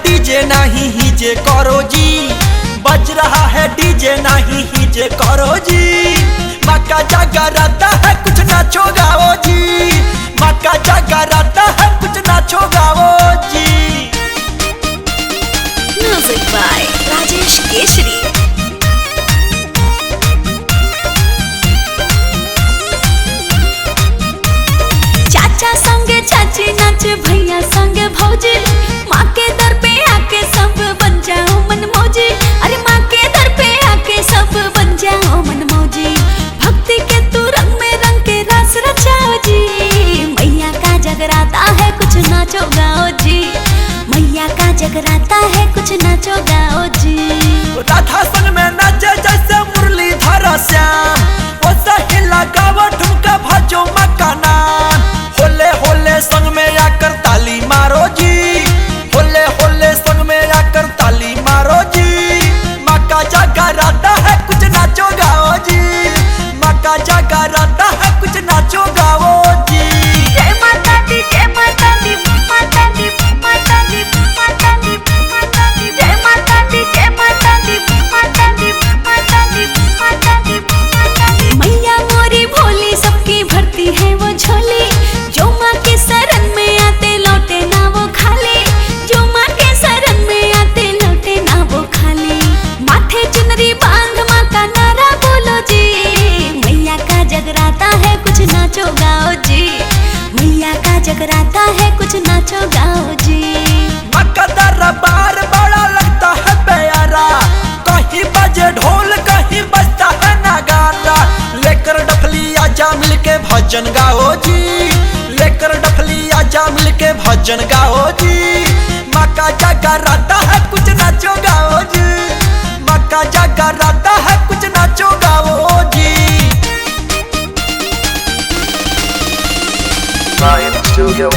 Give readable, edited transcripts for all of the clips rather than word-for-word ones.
DJ नहीं हीजे करो जी, बज रहा है डीजे नहीं हीजे करो जी। मक्का जगराता है कुछ नाचो गाओ जी, मक्का जगराता है कुछ नाचो गाओ जी। Music by Rajesh Keshari. चाचा संगे चाची नाचे, भैया संगे भौजी, माँ के दर पे आके सब बन जाओ मन मौजी। अरे माँ के दर पे आके सब बन जाओ मन मौजी। भक्ति के तू रंग में रंग के रस रचाओ जी। मैया का जगराता है कुछ नाचो गाओ जी, मैया का जगराता है कुछ नाचो गाओ जी। राधा संग में नाचे जैसे मुरलीधर श्याम, वो सही लगाओ ठुमका भाजो मक्का नाम। होले होले संग में आकर ताली मारो जी, होले होले संग में आकर ताली मारो जी। मक्का जगराता है कुछ नाचो गाओ जी, मक्का जगराता है कुछ नाचो गाओ जी। जय माता दी जय माता दी माता दी माता दी माता दी माता दी, जय माता दी जय माता दी माता दी माता दी माता दी माता दी। मैया मोरी भोली सबकी भरती है वो झोली, जो माँ के शरण में आते लौटे ना वो खाली, जो माँ के शरण में आते लौटे ना वो खाली। माथे चुनरी बांध माँ का नारा बोलो जी, मैया का जगराता है कुछ नाचो गाओ जी, मैया का जगराता है कुछ नाचो गाओ जी। मक्का दरबार बड़ा लगता है प्यारा, कहीं बजे ढोल कहीं बजता है नगारा। लेकर डफली आजा मिलके भजन गाओ जी, लेकर डफली आजा मिलके भजन गाओ जी। मक्का जगराता है कुछ नाचो गाओ जी, मक्का जगराता है कुछ नाचो गाओ जी। Ryan Studio.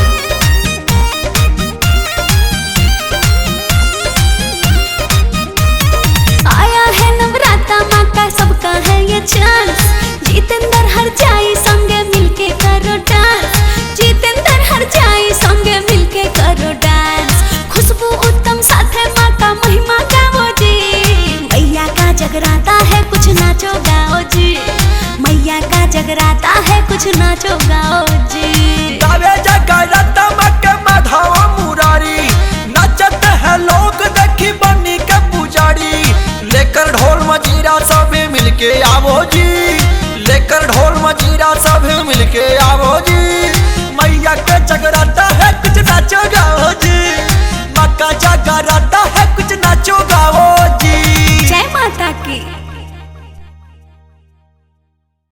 आया है नवराता माँ का सबका है ये चांस, जितेंद्र हर जाई संगे मिलके करो डांस, जितेंद्र हर जाई संगे मिलके करो डांस। खुशबू उत्तम साथे माँ का महिमा गाओ जी, मैया का जगराता है कुछ नाचो गाओ जी, मैया का जगराता है कुछ नाचो गाओ जी। गावे जगराता मक्के माधव मुरारी, नचत है लोग देखी बनी के पुजारी। लेकर ढोल मजीरा सभी मिलके आवो जी, लेकर ढोल मजीरा सभी मिलके आवो जी। मैया के जगराता है कुछ नाचो गाओ